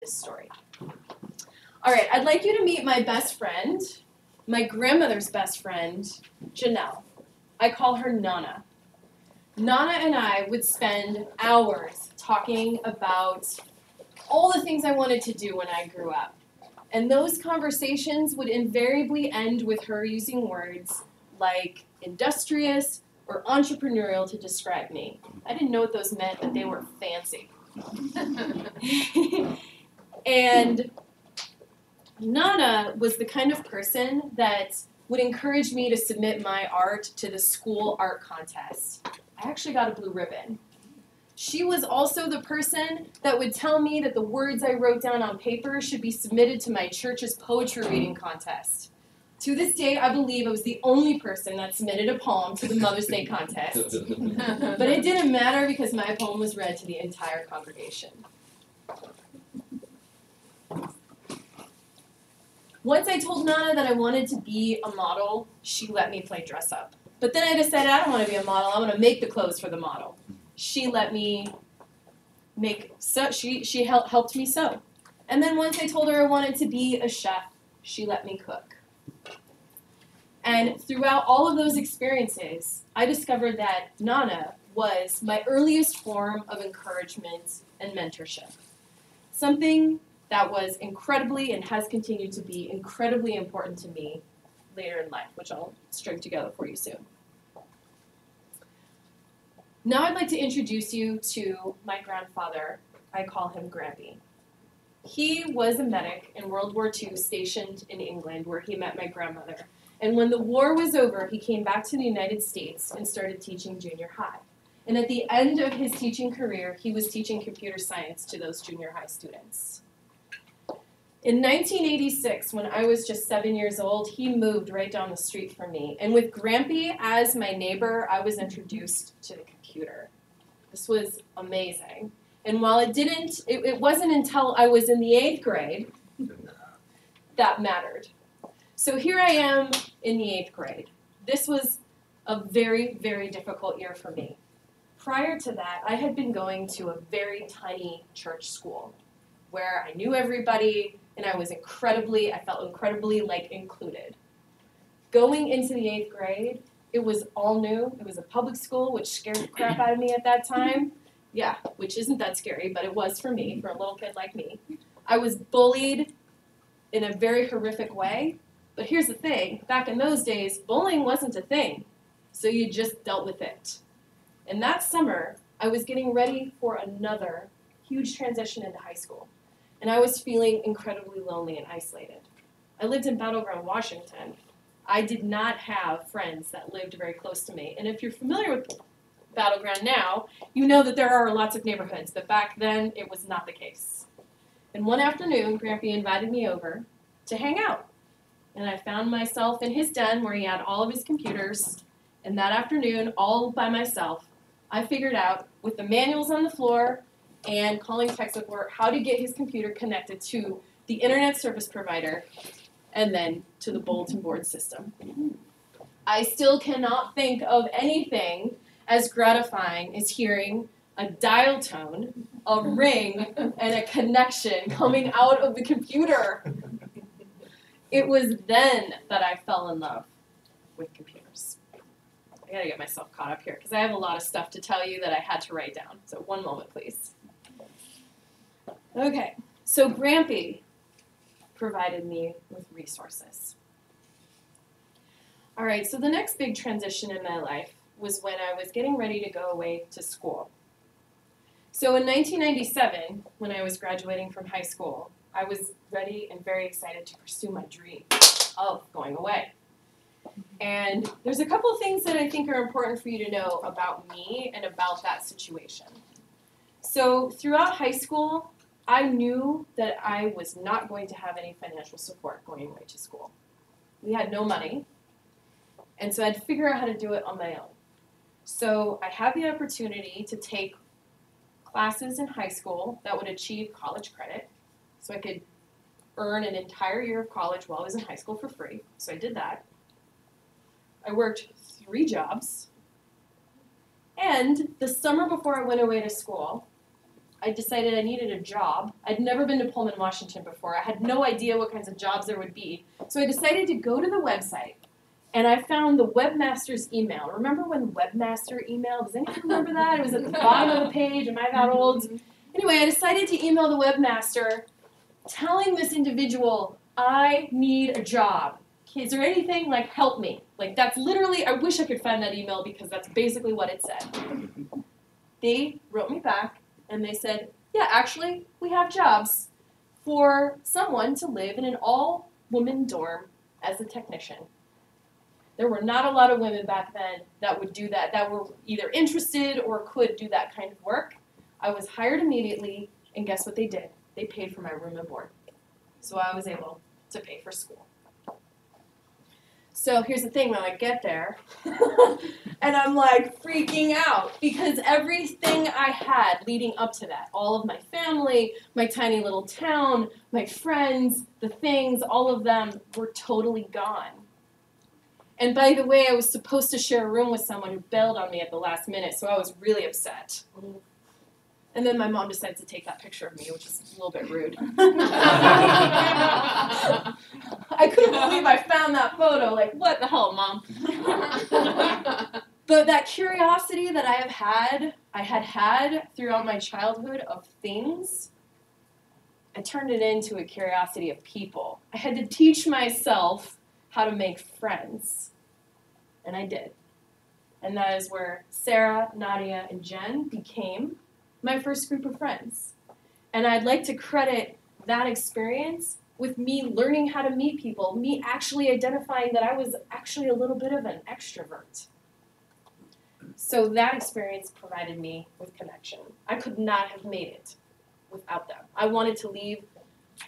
this story. All right, I'd like you to meet my best friend, my grandmother's best friend, Janelle. I call her Nana. Nana and I would spend hours talking about all the things I wanted to do when I grew up. And those conversations would invariably end with her using words like industrious or entrepreneurial to describe me. I didn't know what those meant, but they were fancy. And Nana was the kind of person that would encourage me to submit my art to the school art contest. I actually got a blue ribbon. She was also the person that would tell me that the words I wrote down on paper should be submitted to my church's poetry reading contest. To this day, I believe I was the only person that submitted a poem to the Mother's Day contest. But it didn't matter because my poem was read to the entire congregation. Once I told Nana that I wanted to be a model, she let me play dress up. But then I decided I don't want to be a model, I want to make the clothes for the model. She let me she helped me sew. And then once I told her I wanted to be a chef, she let me cook. And throughout all of those experiences, I discovered that Nana was my earliest form of encouragement and mentorship. Something that was incredibly and has continued to be incredibly important to me later in life, which I'll string together for you soon. Now I'd like to introduce you to my grandfather. I call him Grampy. He was a medic in World War II stationed in England where he met my grandmother. And when the war was over, he came back to the United States and started teaching junior high. And at the end of his teaching career, he was teaching computer science to those junior high students. In 1986, when I was just 7 years old, he moved right down the street from me. And with Grampy as my neighbor, I was introduced to the computer. This was amazing. And while it wasn't until I was in the 8th grade that mattered. So here I am in the 8th grade. This was a very, very difficult year for me. Prior to that, I had been going to a very tiny church school where I knew everybody and I felt incredibly included. Going into the 8th grade, it was all new. It was a public school, which scared the crap out of me at that time. Yeah, which isn't that scary, but it was for me, for a little kid like me. I was bullied in a very horrific way. But here's the thing, back in those days, bullying wasn't a thing, so you just dealt with it. And that summer, I was getting ready for another huge transition into high school, and I was feeling incredibly lonely and isolated. I lived in Battleground, Washington. I did not have friends that lived very close to me, and if you're familiar with Battleground now, you know that there are lots of neighborhoods, but back then, it was not the case. And one afternoon, Grampy invited me over to hang out. And I found myself in his den where he had all of his computers. And that afternoon, all by myself, I figured out, with the manuals on the floor and calling tech support, how to get his computer connected to the internet service provider and then to the bulletin board system. I still cannot think of anything as gratifying as hearing a dial tone, a ring, and a connection coming out of the computer. It was then that I fell in love with computers. I gotta get myself caught up here because I have a lot of stuff to tell you that I had to write down. So one moment, please. Okay, so Grampy provided me with resources. All right, so the next big transition in my life was when I was getting ready to go away to school. So in 1997, when I was graduating from high school, I was ready and very excited to pursue my dream of going away. And there's a couple things that I think are important for you to know about me and about that situation. So throughout high school, I knew that I was not going to have any financial support going away to school. We had no money, and so I had to figure out how to do it on my own. So I had the opportunity to take classes in high school that would achieve college credit. So I could earn an entire year of college while I was in high school for free. So I did that. I worked 3 jobs. And the summer before I went away to school, I decided I needed a job. I'd never been to Pullman, Washington before. I had no idea what kinds of jobs there would be. So I decided to go to the website, and I found the webmaster's email. Remember when webmaster email? Does anyone remember that? It was at the bottom of the page. Am I that old? Anyway, I decided to email the webmaster telling this individual, I need a job. Is there anything, like, help me? Like, that's literally, I wish I could find that email because that's basically what it said. They wrote me back, and they said, yeah, actually, we have jobs for someone to live in an all-woman dorm as a technician. There were not a lot of women back then that would do that, that were either interested or could do that kind of work. I was hired immediately, and guess what they did? They paid for my room and board. So I was able to pay for school. So here's the thing, when I get there, and I'm like freaking out because everything I had leading up to that, all of my family, my tiny little town, my friends, the things, all of them were totally gone. And by the way, I was supposed to share a room with someone who bailed on me at the last minute, so I was really upset. And then my mom decided to take that picture of me, which is a little bit rude. I couldn't believe I found that photo. Like, what the hell, Mom? But that curiosity that I had had throughout my childhood of things, I turned it into a curiosity of people. I had to teach myself how to make friends. And I did. And that is where Sarah, Nadia, and Jen became my first group of friends. And I'd like to credit that experience with me learning how to meet people, me actually identifying that I was actually a little bit of an extrovert. So that experience provided me with connection. I could not have made it without them. I wanted to leave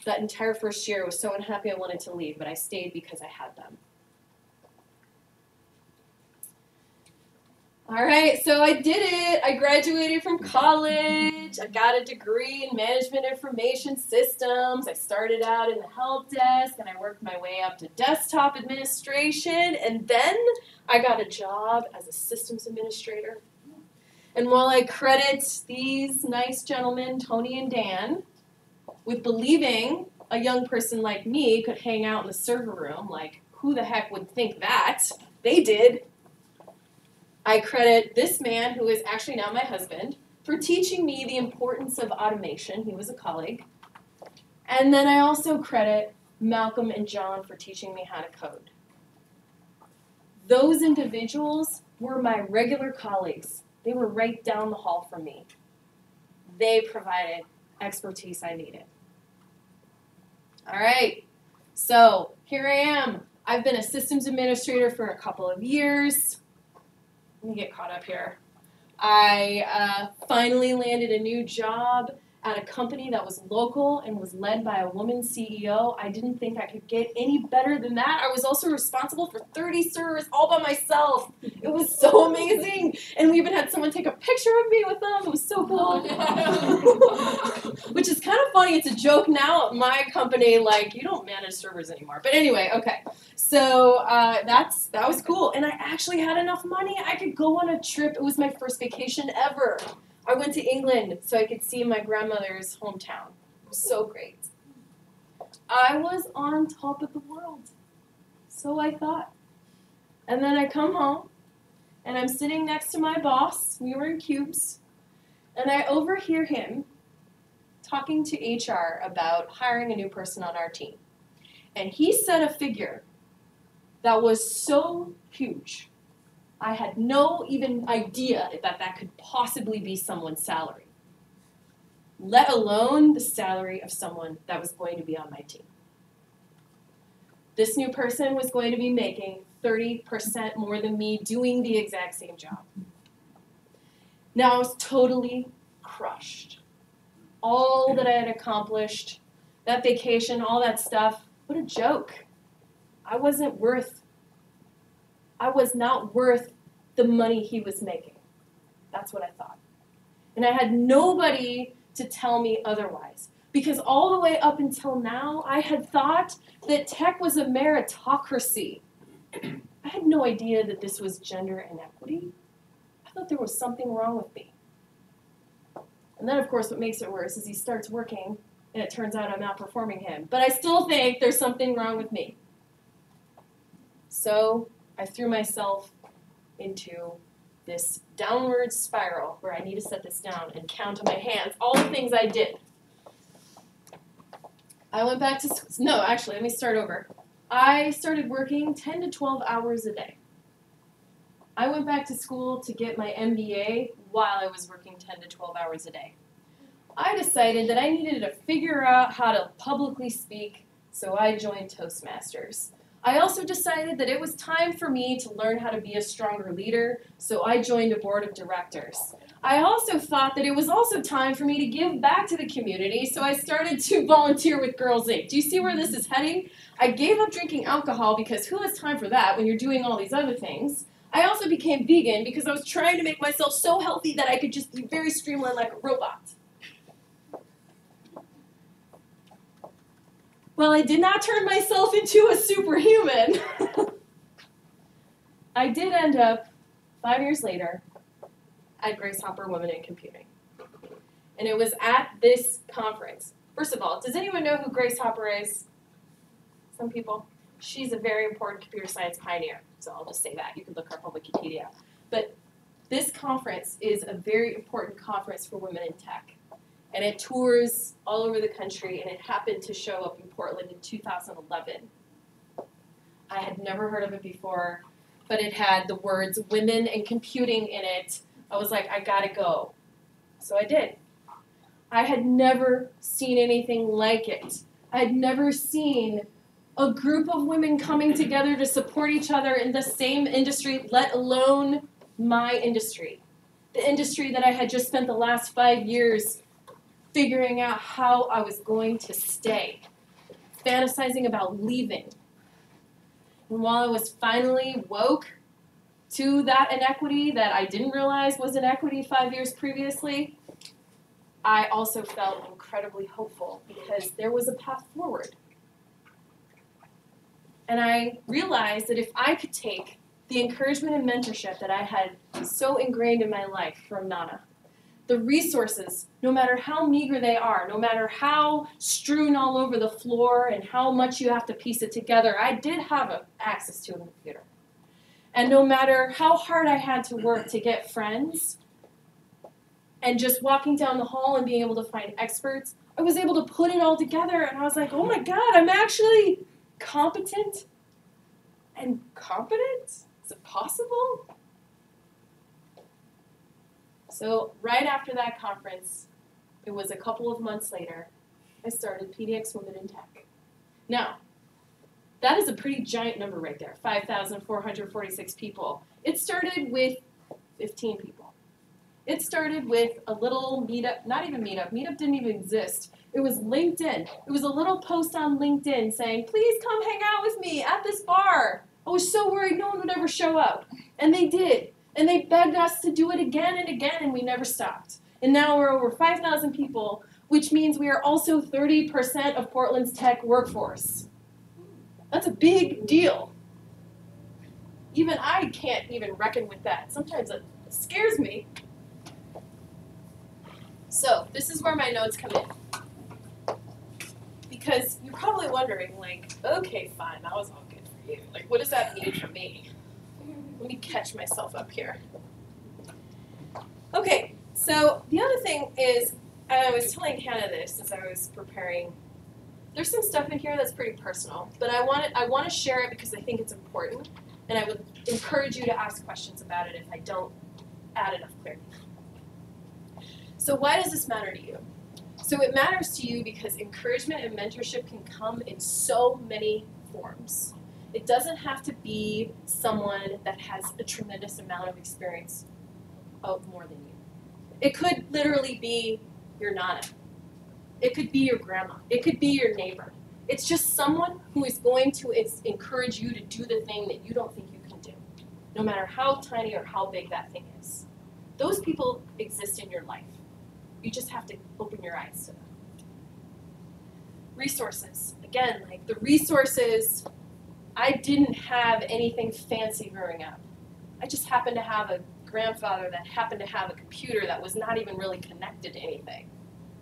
that entire first year. I was so unhappy I wanted to leave, but I stayed because I had them. All right, so I did it. I graduated from college. I got a degree in management information systems. I started out in the help desk, and I worked my way up to desktop administration, and then I got a job as a systems administrator. And while I credit these nice gentlemen, Tony and Dan, with believing a young person like me could hang out in the server room, like, who the heck would think that? They did. I credit this man, who is actually now my husband, for teaching me the importance of automation. He was a colleague. And then I also credit Malcolm and John for teaching me how to code. Those individuals were my regular colleagues. They were right down the hall from me. They provided expertise I needed. All right, so here I am. I've been a systems administrator for a couple of years. Let me get caught up here. I finally landed a new job at a company that was local and was led by a woman CEO. I didn't think I could get any better than that. I was also responsible for 30 servers all by myself. It was so amazing. And we even had someone take a picture of me with them. It was so cool. Which is kind of funny. It's a joke now at my company, like, you don't manage servers anymore. But anyway, okay. So that was cool. And I actually had enough money. I could go on a trip. It was my first vacation ever. I went to England so I could see my grandmother's hometown. It was so great. I was on top of the world. So I thought. And then I come home, and I'm sitting next to my boss. We were in cubes. And I overhear him talking to HR about hiring a new person on our team. And he said a figure that was so huge. I had no even idea that could possibly be someone's salary, let alone the salary of someone that was going to be on my team. This new person was going to be making 30% more than me doing the exact same job. Now I was totally crushed. All that I had accomplished, that vacation, all that stuff, what a joke. I was not worth the money he was making. That's what I thought. And I had nobody to tell me otherwise. Because all the way up until now, I had thought that tech was a meritocracy. I had no idea that this was gender inequity. I thought there was something wrong with me. And then, of course, what makes it worse is he starts working, and it turns out I'm outperforming him. But I still think there's something wrong with me. So I threw myself into this downward spiral where I need to set this down and count on my hands all the things I did. I went back to school. No, actually, let me start over. I started working 10 to 12 hours a day. I went back to school to get my MBA while I was working 10 to 12 hours a day. I decided that I needed to figure out how to publicly speak, so I joined Toastmasters. I also decided that it was time for me to learn how to be a stronger leader, so I joined a board of directors. I also thought that it was also time for me to give back to the community, so I started to volunteer with Girls Inc. Do you see where this is heading? I gave up drinking alcohol because who has time for that when you're doing all these other things? I also became vegan because I was trying to make myself so healthy that I could just be very streamlined like a robot. Well, I did not turn myself into a superhuman. I did end up, 5 years later, at Grace Hopper Women in Computing. And it was at this conference. First of all, does anyone know who Grace Hopper is? Some people. She's a very important computer science pioneer. So I'll just say that. You can look her up on Wikipedia. But this conference is a very important conference for women in tech. And it tours all over the country, and it happened to show up in Portland in 2011. I had never heard of it before, but it had the words women and computing in it. I was like, I gotta go. So I did. I had never seen anything like it. I had never seen a group of women coming together to support each other in the same industry, let alone my industry. The industry that I had just spent the last 5 years figuring out how I was going to stay, fantasizing about leaving. And while I was finally woke to that inequity that I didn't realize was inequity 5 years previously, I also felt incredibly hopeful because there was a path forward. And I realized that if I could take the encouragement and mentorship that I had so ingrained in my life from Nana, the resources, no matter how meager they are, no matter how strewn all over the floor and how much you have to piece it together, I did have access to a computer. And no matter how hard I had to work to get friends, and just walking down the hall and being able to find experts, I was able to put it all together, and I was like, oh my God, I'm actually competent and competent? Is it possible? So right after that conference, it was a couple of months later, I started PDX Women in Tech. Now, that is a pretty giant number right there, 5,446 people. It started with 15 people. It started with a little meetup, not even meetup didn't even exist. It was LinkedIn. It was a little post on LinkedIn saying, please come hang out with me at this bar. I was so worried no one would ever show up. And they did. And they begged us to do it again and again, and we never stopped. And now we're over 5,000 people, which means we are also 30% of Portland's tech workforce. That's a big deal. Even I can't even reckon with that. Sometimes it scares me. So this is where my notes come in. Because you're probably wondering, like, okay, fine, that was all good for you. Like, what does that mean for me? Let me catch myself up here. Okay, so the other thing is, and I was telling Hannah this as I was preparing, there's some stuff in here that's pretty personal, but I want to share it because I think it's important, and I would encourage you to ask questions about it if I don't add enough clarity. So why does this matter to you? So it matters to you because encouragement and mentorship can come in so many forms. It doesn't have to be someone that has a tremendous amount of experience of more than you. It could literally be your nana. It could be your grandma. It could be your neighbor. It's just someone who is going to encourage you to do the thing that you don't think you can do, no matter how tiny or how big that thing is. Those people exist in your life. You just have to open your eyes to them. Resources. Again, like the resources, I didn't have anything fancy growing up. I just happened to have a grandfather that happened to have a computer that was not even really connected to anything,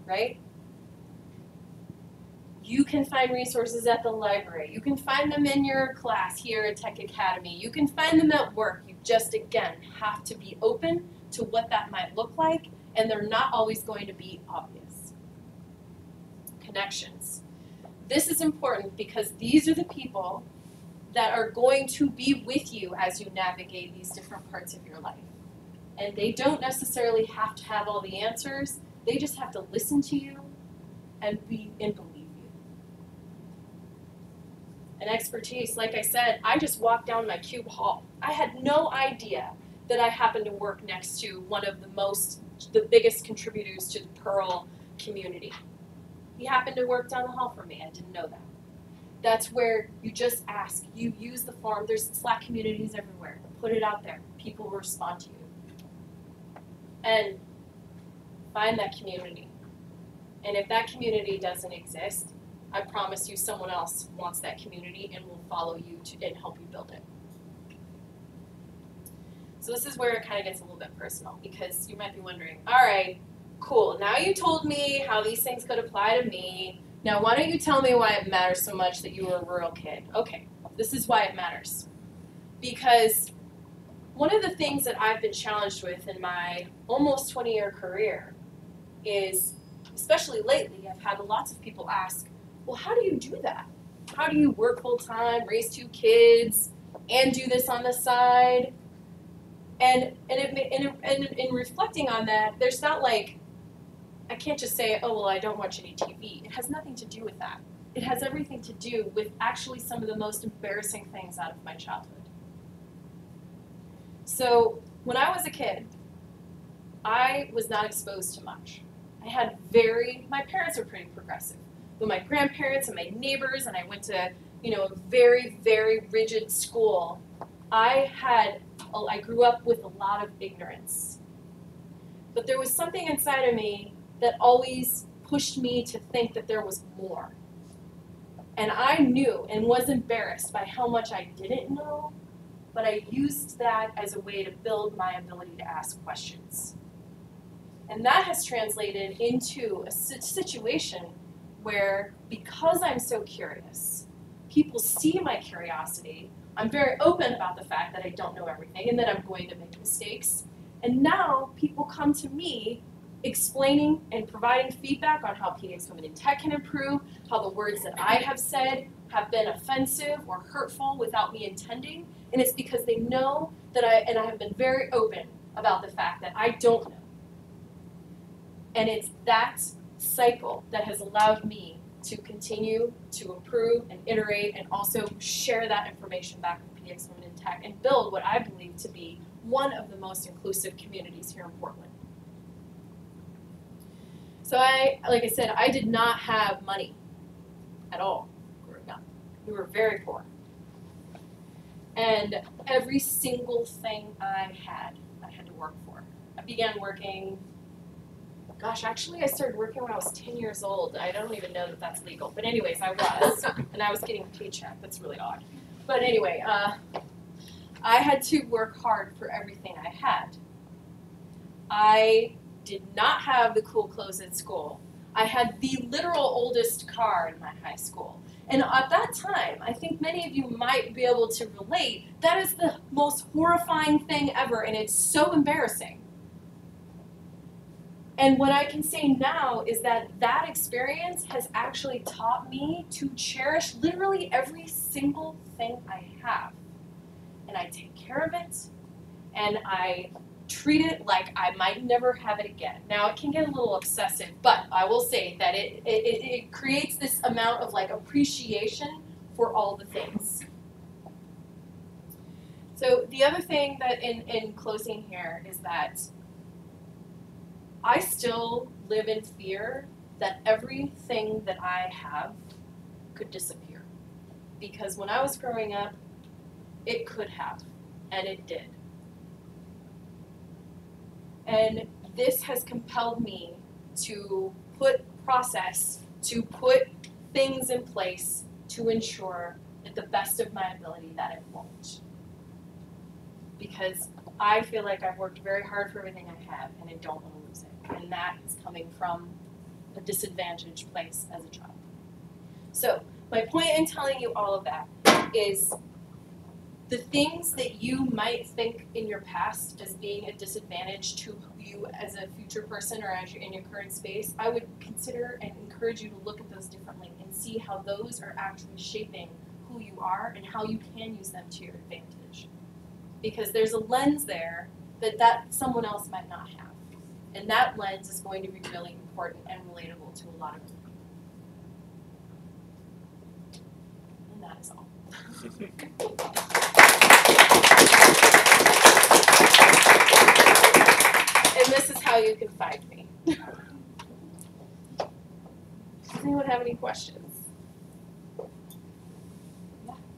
right? You can find resources at the library. You can find them in your class here at Tech Academy. You can find them at work. You just, again, have to be open to what that might look like, and they're not always going to be obvious. Connections. This is important because these are the people that are going to be with you as you navigate these different parts of your life. And they don't necessarily have to have all the answers. They just have to listen to you and believe you. And expertise, like I said, I just walked down my cube hall. I had no idea that I happened to work next to one of the biggest contributors to the Perl community. He happened to work down the hall from me. I didn't know that. That's where you just ask. You use the forum. There's Slack communities everywhere. Put it out there. People will respond to you. And find that community. And if that community doesn't exist, I promise you someone else wants that community and will follow you and help you build it. So this is where it kind of gets a little bit personal, because you might be wondering, all right, cool, now you told me how these things could apply to me. Now why don't you tell me why it matters so much that you were a rural kid? Okay, this is why it matters. Because one of the things that I've been challenged with in my almost 20-year career is, especially lately, I've had lots of people ask, well, how do you do that? How do you work full-time, raise 2 kids, and do this on the side? And in reflecting on that, there's not like, I can't just say, oh, well, I don't watch any TV. It has nothing to do with that. It has everything to do with actually some of the most embarrassing things out of my childhood. So when I was a kid, I was not exposed to much. My parents were pretty progressive. But my grandparents and my neighbors, and I went to, a very, very rigid school. I grew up with a lot of ignorance. But there was something inside of me that always pushed me to think that there was more. And I knew and was embarrassed by how much I didn't know, but I used that as a way to build my ability to ask questions. And that has translated into a situation where, because I'm so curious, people see my curiosity. I'm very open about the fact that I don't know everything and that I'm going to make mistakes. And now people come to me explaining and providing feedback on how PDX Women in Tech can improve, how the words that I have said have been offensive or hurtful without me intending. And it's because they know that I have been very open about the fact that I don't know. And it's that cycle that has allowed me to continue to improve and iterate and also share that information back with PDX Women in Tech and build what I believe to be one of the most inclusive communities here in Portland. So like I said, I did not have money at all growing up. We were very poor. And every single thing I had to work for. I began working, gosh, actually I started working when I was 10 years old. I don't even know that that's legal. But anyways, I was. And I was getting a paycheck. That's really odd. But anyway, I had to work hard for everything I had. I did not have the cool clothes at school. I had the literal oldest car in my high school. And at that time, I think many of you might be able to relate, that is the most horrifying thing ever, and it's so embarrassing. And what I can say now is that that experience has actually taught me to cherish literally every single thing I have. And I take care of it, and I treat it like I might never have it again. Now, it can get a little obsessive, but I will say that it creates this amount of like appreciation for all the things. So the other thing that in closing here is that I still live in fear that everything that I have could disappear. Because when I was growing up, it could have, and it did. And this has compelled me to put things in place to ensure, at the best of my ability, that it won't. because I feel like I've worked very hard for everything I have, and I don't want to lose it. And that is coming from a disadvantaged place as a child. So my point in telling you all of that is the things that you might think in your past as being a disadvantage to you as a future person or as you're in your current space, I would consider and encourage you to look at those differently and see how those are actually shaping who you are and how you can use them to your advantage. Because there's a lens there that someone else might not have. And that lens is going to be really important and relatable to a lot of people. And that is all. And this is how you can find me. Does anyone have any questions?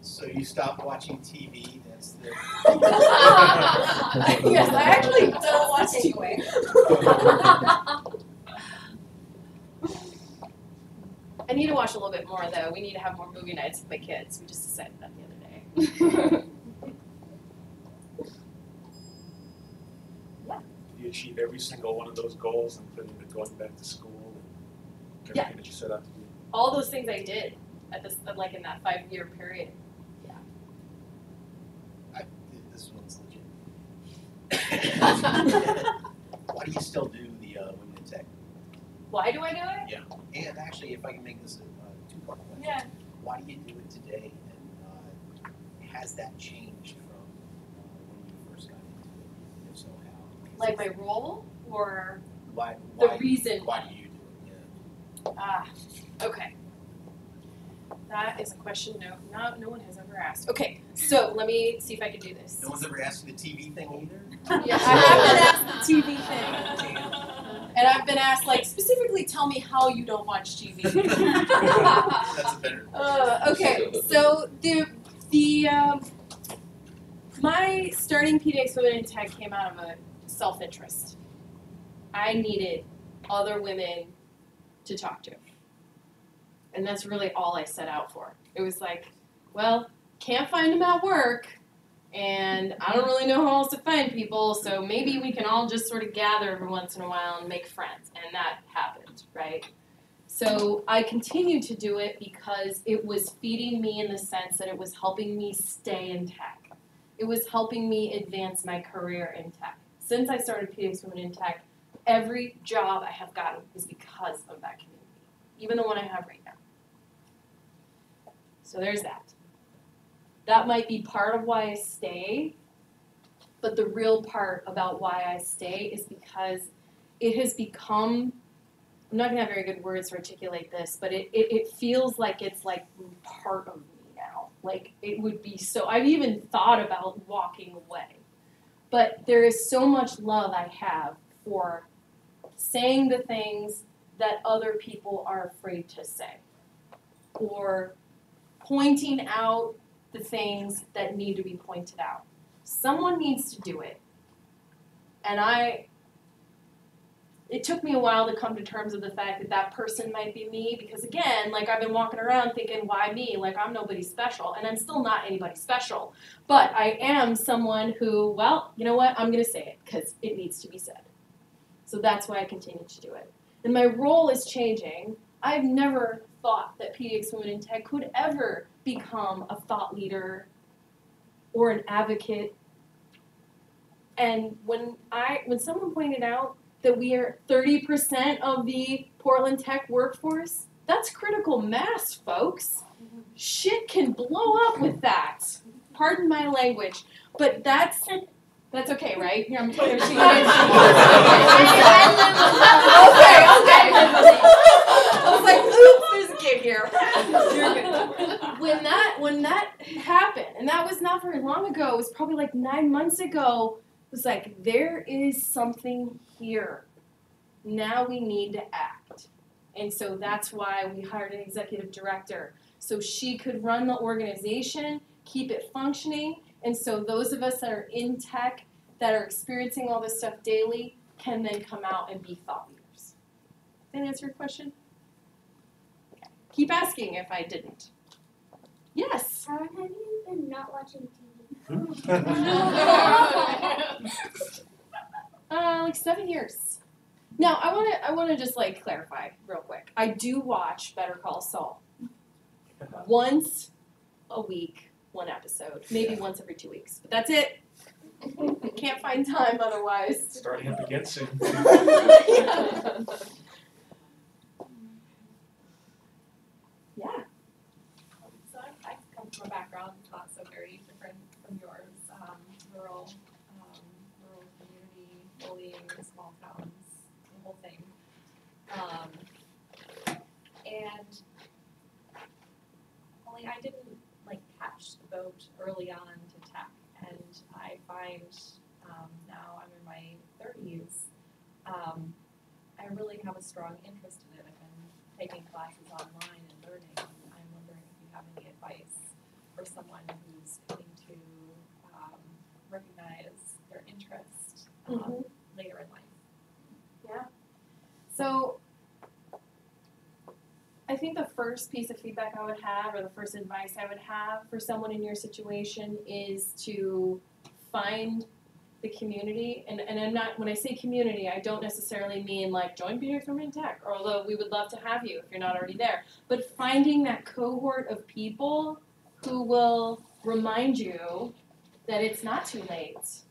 So you stopped watching TV, that's the... Yes, I actually don't watch anyway. I need to watch a little bit more, though. We need to have more movie nights with my kids. We just decided that the other day. Yeah. Did you achieve every single one of those goals, including the going back to school and everything that you set out to do? All those things I did at this, like in that 5-year period. Yeah. This one's legit. Why do you still do the Women in Tech? Why do I do it? Yeah. And actually, if I can make this a two-part question. Yeah. Why do you do it today? And has that changed from when you first got into it? If so, how? Like my role or Why the reason? Why do you do it? Yeah. Okay. That is a question no one has ever asked. Okay, so let me see if I can do this. No one's ever asked you the TV thing either? Yeah, I have been asked the TV thing. And I've been asked, like, specifically tell me how you don't watch TV. That's a better okay, so my starting PDX Women in Tech came out of a self-interest. I needed other women to talk to. And that's really all I set out for. It was like, well, can't find them at work, and I don't really know how else to find people, so maybe we can all just sort of gather every once in a while and make friends. And that happened, right? So I continued to do it because it was feeding me in the sense that it was helping me stay in tech. It was helping me advance my career in tech. Since I started PDX Women in Tech, every job I have gotten is because of that community, even the one I have right now. So there's that. That might be part of why I stay, but the real part about why I stay is because it has become, I'm not going to have very good words to articulate this, but it feels like it's like part of me now. Like it would be so, I've even thought about walking away. But there is so much love I have for saying the things that other people are afraid to say, or pointing out the things that need to be pointed out. Someone needs to do it. And it took me a while to come to terms with the fact that that person might be me, because again, like I've been walking around thinking, why me? Like I'm nobody special, and I'm still not anybody special. But I am someone who, well, you know what? I'm going to say it because it needs to be said. So that's why I continue to do it. And my role is changing. I've never thought that PDX Women in Tech could ever become a thought leader or an advocate. And when someone pointed out that we are 30% of the Portland tech workforce, that's critical mass, folks. Shit can blow up with that. Pardon my language. But that's okay, right? Here, I'm totally okay. I was like, oops, there's a kid here. You're good. When that happened, and that was not very long ago, it was probably like 9 months ago, it was like, there is something here. Now we need to act. And so that's why we hired an executive director. So she could run the organization, keep it functioning, and so those of us that are in tech, that are experiencing all this stuff daily, can then come out and be thought leaders. Did that answer your question? Okay. Keep asking if I didn't. Yes? How long have you been not watching TV? Like 7 years. Now I wanna just like clarify real quick. I do watch Better Call Saul once a week, one episode, maybe once every 2 weeks, but that's it. Can't find time otherwise. Starting up again soon. Yeah. So I come from a background not so very different from yours. Rural community, bullying, small towns, the whole thing. And only I didn't like catch the boat early on to tech, and I find now I'm in my 30s. I really have a strong interest in it. I've been taking classes online and learning. And I'm wondering if you have any advice for someone who's looking to recognize their interest later in life. Yeah. So I think the first piece of feedback I would have, or the first advice I would have for someone in your situation, is to find the community. And I'm not, when I say community, I don't necessarily mean like join Phoenix Women in Tech, or although we would love to have you if you're not already there. But finding that cohort of people who will remind you that it's not too late,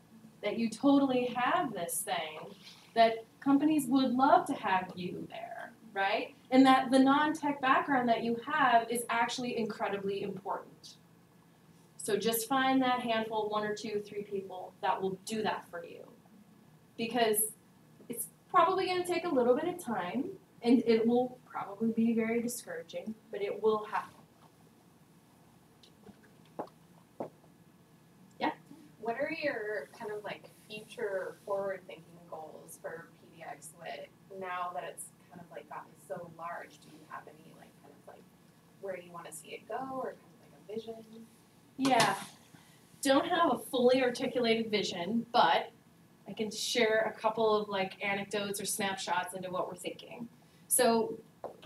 that you totally have this thing, that companies would love to have you there, right? And that the non-tech background that you have is actually incredibly important. So just find that handful, 1 or 2, 3 people that will do that for you. Because it's probably going to take a little bit of time, and it will probably be very discouraging, but it will happen. Yeah? What are your kind of like future forward-thinking goals for PDX with now that it's kind of like gotten so large? Do you have any like kind of like where you want to see it go, or kind of like a vision? Yeah. Don't have a fully articulated vision, but I can share a couple of like anecdotes or snapshots into what we're thinking. So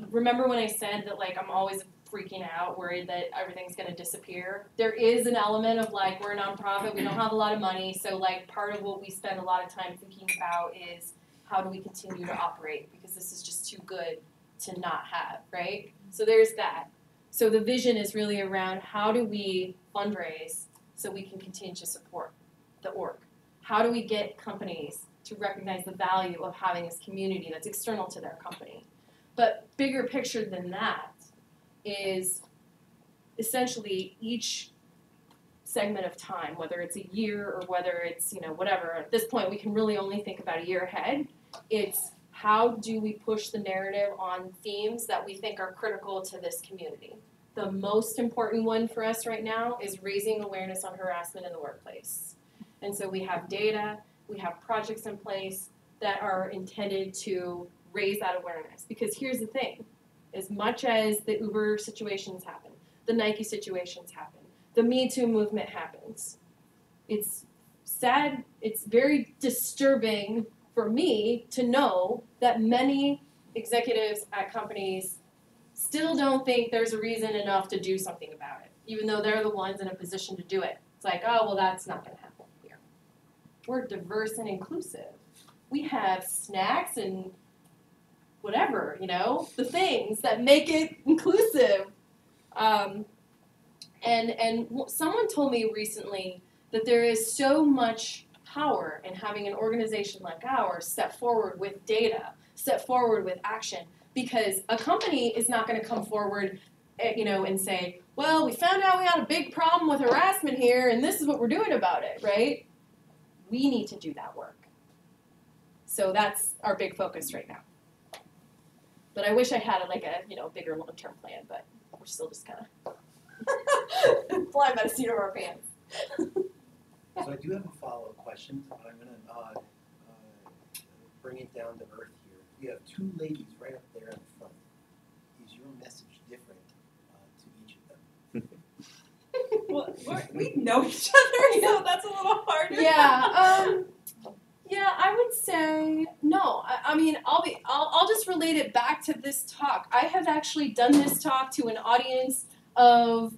remember when I said that like I'm always freaking out, worried that everything's going to disappear? There is an element of like we're a nonprofit, we don't have a lot of money, so like part of what we spend a lot of time thinking about is how do we continue to operate, because this is just too good to not have, right? So there's that. So the vision is really around how do we fundraise so we can continue to support the org? How do we get companies to recognize the value of having this community that's external to their company? But bigger picture than that is essentially each segment of time, whether it's a year or whether it's, whatever, at this point we can really only think about a year ahead. It's how do we push the narrative on themes that we think are critical to this community? The most important one for us right now is raising awareness on harassment in the workplace. And so we have data, we have projects in place that are intended to raise that awareness. Because here's the thing, as much as the Uber situations happen, the Nike situations happen, the Me Too movement happens, it's sad, it's very disturbing for me to know that many executives at companies still don't think there's a reason enough to do something about it, even though they're the ones in a position to do it. It's like, oh, well, that's not going to happen here. We're diverse and inclusive. We have snacks and whatever, the things that make it inclusive. And someone told me recently that there is so much power in having an organization like ours step forward with data, step forward with action, because a company is not going to come forward, and say, well, we found out we had a big problem with harassment here, and this is what we're doing about it, right? We need to do that work. So that's our big focus right now. But I wish I had a bigger long-term plan, but we're still just kind of flying by the seat of our pants. So I do have a follow-up question, but I'm going to bring it down to earth here. You have 2 ladies right up there in the front. Is your message different to each of them? Well, we know each other, so that's a little harder. Yeah. Yeah, I would say no. I mean, I'll just relate it back to this talk. I have actually done this talk to an audience of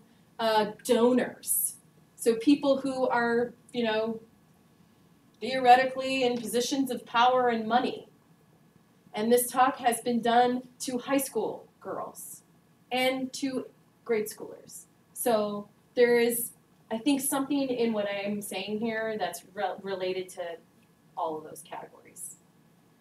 donors. So people who are, you know, theoretically in positions of power and money. And this talk has been done to high school girls and to grade schoolers. So there is, I think, something in what I'm saying here that's related to all of those categories.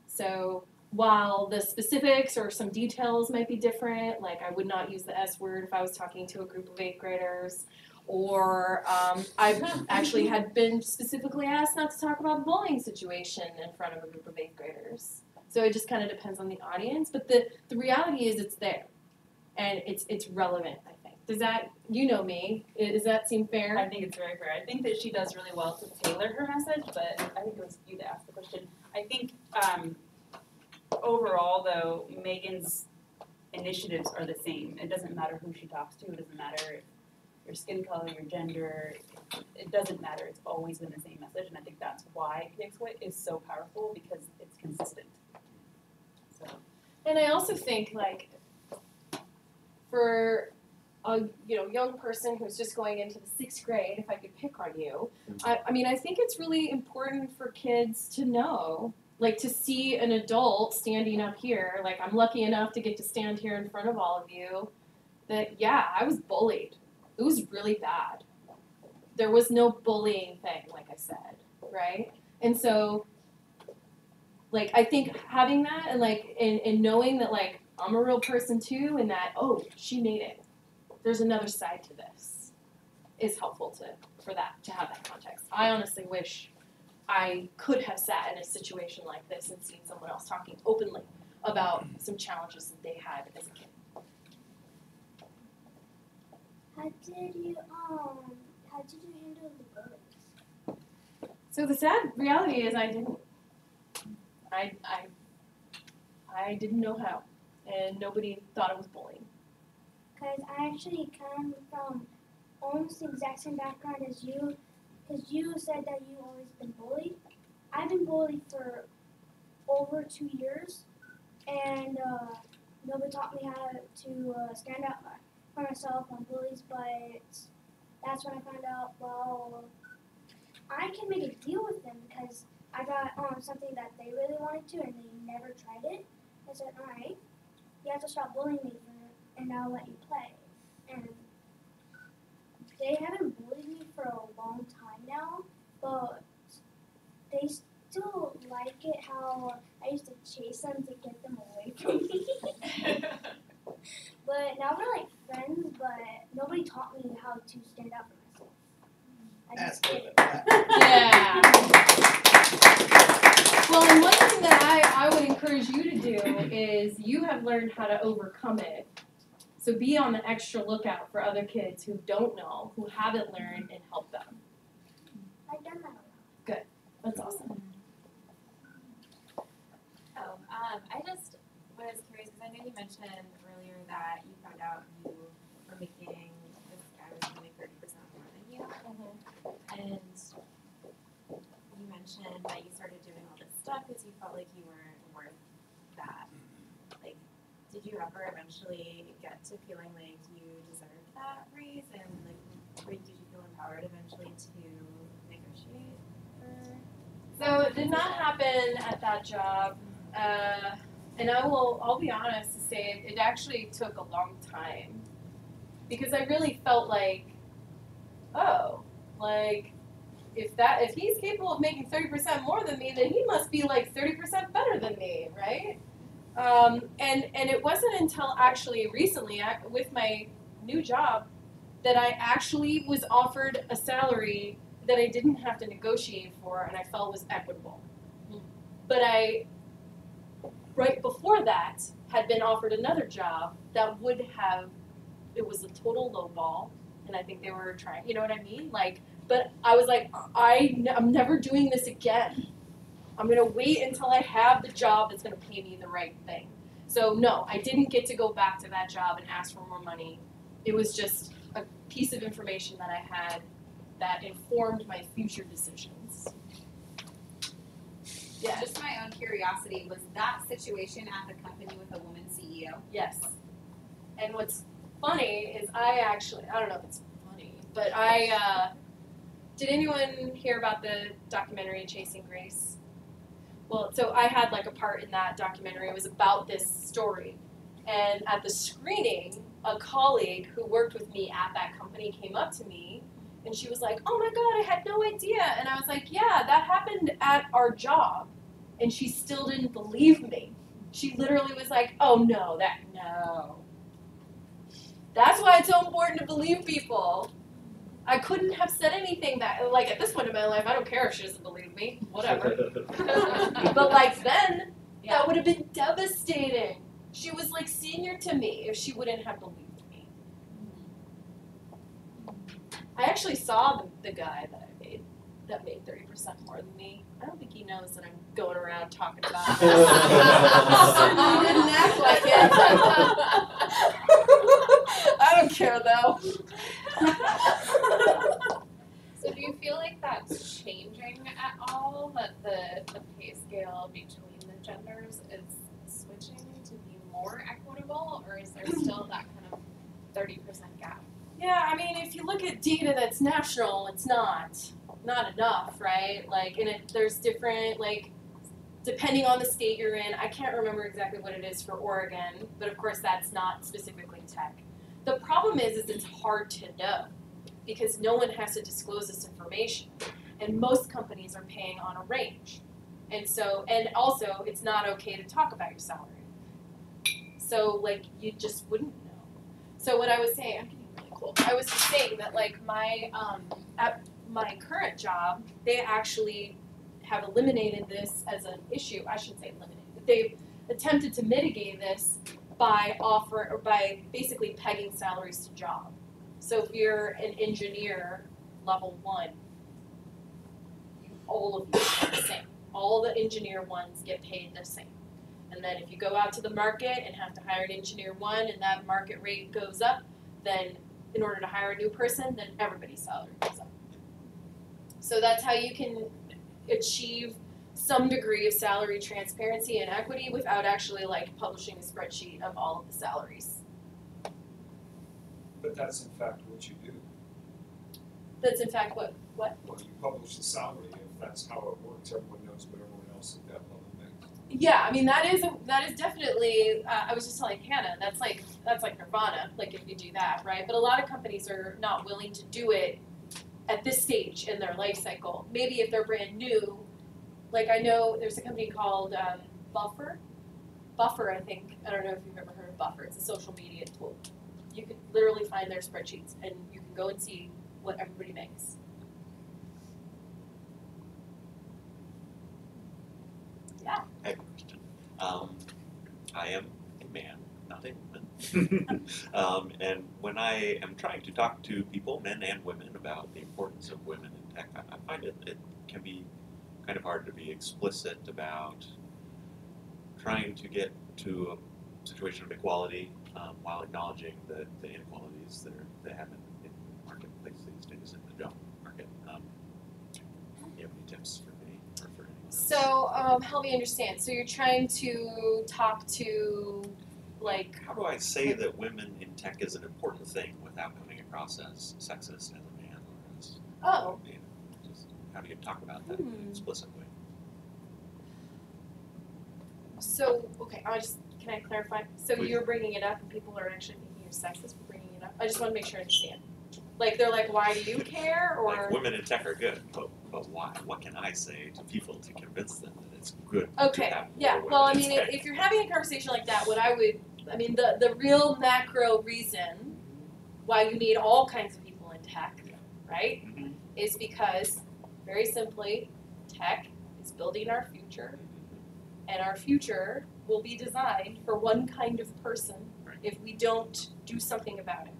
So while the specifics or some details might be different, like I would not use the S word if I was talking to a group of 8th graders, or I've actually had been specifically asked not to talk about a bullying situation in front of a group of 8th graders. So it just kind of depends on the audience, but the reality is it's there, and it's relevant, I think. Does that, you know me, does that seem fair? I think it's very fair. I think that she does really well to tailor her message, but I think it was you that asked the question. I think overall, though, Megan's initiatives are the same. It doesn't matter who she talks to. It doesn't matter your skin color, your gender. It doesn't matter. It's always been the same message, and I think that's why PXWIT is so powerful, because it's consistent. So. And I also think, like, for a young person who's just going into the 6th grade, if I could pick on you, I mean, I think it's really important for kids to know, like, to see an adult standing up here, like, I'm lucky enough to get to stand here in front of all of you, that, yeah, I was bullied. It was really bad. There was no bullying thing, like I said, right? And so, like, I think having that and, like, and knowing that, like, I'm a real person too, and that, oh, she made it. There's another side to this is helpful to have that context. I honestly wish I could have sat in a situation like this and seen someone else talking openly about some challenges that they had as a kid. How did you handle the bullies? So the sad reality is I didn't. I didn't know how, and nobody thought it was bullying. Because I actually come from almost the exact same background as you, because you said that you've always been bullied. I've been bullied for over 2 years, and nobody taught me how to stand up for myself on bullies, but that's when I found out, well, I can make a deal with them, because I got something that they really wanted to, and they never tried it. I said, all right, you have to stop bullying me, and I'll let you play. And they haven't bullied me for a long time now, but they still like it how I used to chase them to get them away from me. But now we're like friends, but nobody taught me how to stand up for myself. I just did it. Yeah. Well, and one thing that I would encourage you to do is you have learned how to overcome it. So be on the extra lookout for other kids who don't know, who haven't learned, and help them. I've done that a lot. Good. That's awesome. Oh, I just was curious because I know you mentioned earlier that you found out you were making, this guy was only 30% more than you. And you mentioned that you started doing all this stuff because you felt like you weren't worth that. Like, did you ever eventually get to feeling like you deserved that raise? And like, did you feel empowered eventually to negotiate for? So it did not happen at that job. And I'll be honest to say it actually took a long time. Because I really felt like, oh, like if he's capable of making 30% more than me, then he must be like 30% better than me, right? And it wasn't until actually recently with my new job that I actually was offered a salary that I didn't have to negotiate for and I felt was equitable. But I, right before that, had been offered another job that would have, it was a total lowball, and I think they were trying, you know what I mean? Like, but I was like, I'm never doing this again. I'm going to wait until I have the job that's going to pay me the right thing. So no, I didn't get to go back to that job and ask for more money. It was just a piece of information that I had that informed my future decisions. Yeah. Just my own curiosity, was that situation at the company with a woman CEO? Yes. And what's funny is I don't know if it's funny, but I Did anyone hear about the documentary Chasing Grace? Well, so I had like a part in that documentary. It was about this story. And at the screening, a colleague who worked with me at that company came up to me and she was like, "Oh my God, I had no idea." And I was like, "Yeah, that happened at our job." And she still didn't believe me. She literally was like, "Oh no, no." That's why it's so important to believe people. I couldn't have said anything that, like, at this point in my life, I don't care if she doesn't believe me, whatever. But like then, that would have been devastating. She was like senior to me if she wouldn't have believed me. I actually saw the guy that made 30% more than me. I don't think he knows that I'm going around talking about it. He didn't act like it. I don't care though. So do you feel like that's changing at all? That the pay scale between the genders is switching to be more equitable, or is there still that kind of 30% gap? Yeah, I mean, if you look at data that's national, it's not enough, right? Like, and there's different, like, depending on the state you're in. I can't remember exactly what it is for Oregon, but of course that's not specifically tech. The problem is it's hard to know because no one has to disclose this information, and most companies are paying on a range, and also it's not okay to talk about your salary. So like you just wouldn't know. So what I was saying, I'm getting really cool. I was just saying that like at my current job, they actually have eliminated this as an issue. I shouldn't say eliminated. They've attempted to mitigate this by basically pegging salaries to job. So if you're an engineer level 1, all of you are the same. All the engineer ones get paid the same. And then if you go out to the market and have to hire an engineer 1 and that market rate goes up, then in order to hire a new person, then everybody's salary goes up. So that's how you can achieve some degree of salary transparency and equity without actually like publishing a spreadsheet of all of the salaries. But that's in fact what you do. That's in fact what? When you publish the salary, if that's how it works, everyone knows what everyone else at that level makes. Yeah, I mean that is definitely. I was just telling Hannah that's like nirvana. Like if you do that, right? But a lot of companies are not willing to do it at this stage in their life cycle. Maybe if they're brand new, like I know there's a company called Buffer, I think. I don't know if you've ever heard of Buffer. It's a social media tool. You could literally find their spreadsheets and you can go and see what everybody makes. Yeah. I have a question. I am a man, not a woman. And when I am trying to talk to people, men and women, about the importance of women in tech, I find it can be kind of hard to be explicit about trying to get to a situation of equality while acknowledging the inequalities that happen in the marketplace these days, in the job market. Do you have any tips for me or for anyone else? So help me understand. So you're trying to talk to, like... How do I say that women in tech is an important thing without coming across as sexist as a man or as... Oh. You know, just how do you talk about that explicitly? So, okay, can I clarify? So please. You're bringing it up and people are actually thinking you're sexist for bringing it up? I just want to make sure I understand. Like, they're like, why do you care? Or like, women in tech are good, but why? What can I say to people to convince them that it's good to have yeah. more Well, I women mean, in tech? if you're having a conversation like that, the real macro reason why you need all kinds of people in tech, right, is because, very simply, tech is building our future, and our future will be designed for one kind of person if we don't do something about it.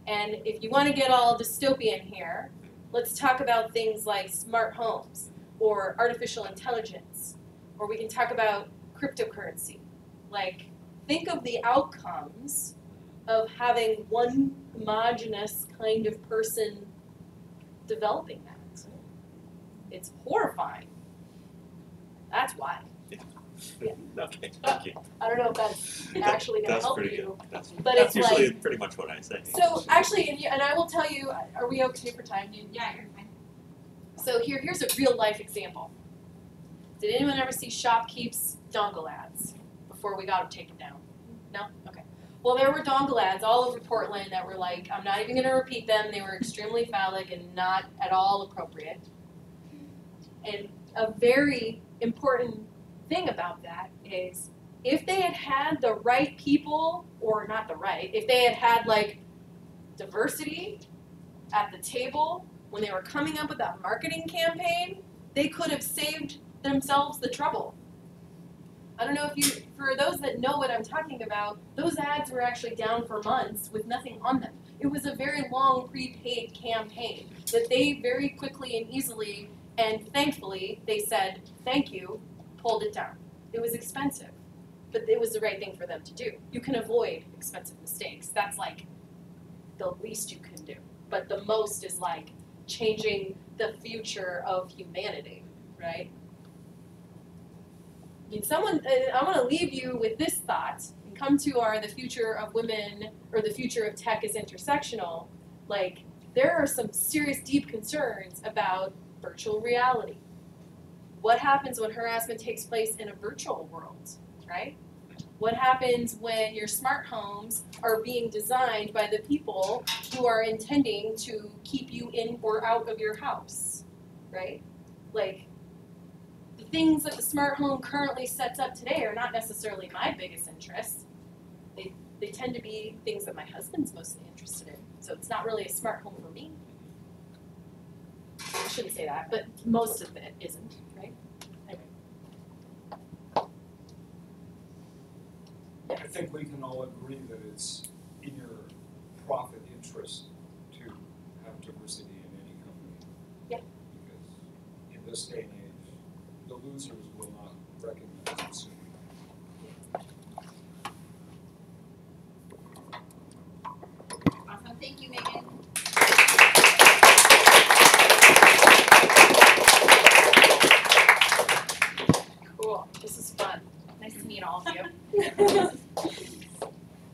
And if you want to get all dystopian here, let's talk about things like smart homes or artificial intelligence, or we can talk about cryptocurrency. Like, think of the outcomes of having one homogenous kind of person developing that. It's horrifying. That's why. Yeah. Okay, thank you. I don't know if that's actually going to help you. That's it's usually like, pretty much what I say. So actually, and I will tell you, are we okay for time? Yeah, you're fine. So here's a real life example. Did anyone ever see Shopkeep's dongle ads before we got them taken down? No? Okay. Well, there were dongle ads all over Portland that were like, I'm not even going to repeat them. They were extremely phallic and not at all appropriate. And a very important thing about that is if they had had the right people, or not the right, if they had had like diversity at the table when they were coming up with that marketing campaign, they could have saved themselves the trouble. I don't know if you, for those that know what I'm talking about, those ads were actually down for months with nothing on them. It was a very long prepaid campaign that they very quickly and easily, and thankfully, they said, thank you, pulled it down. It was expensive, but it was the right thing for them to do. You can avoid expensive mistakes. That's like the least you can do. But the most is like changing the future of humanity, right? I mean, I want to leave you with this thought and come to the future of women, or the future of tech is intersectional. Like, there are some serious, deep concerns about virtual reality. What happens when harassment takes place in a virtual world, right? What happens when your smart homes are being designed by the people who are intending to keep you in or out of your house, right? Like, the things that the smart home currently sets up today are not necessarily my biggest interest. They tend to be things that my husband's mostly interested in. So it's not really a smart home for me. I shouldn't say that, but most of it isn't, right? Anyway. I think we can all agree that it's in your profit interest to have diversity in any company. Yeah. Because in this day and age, the losers will not recognize it soon. Awesome, thank you, Megan. Cool, this is fun. Nice to meet all of you.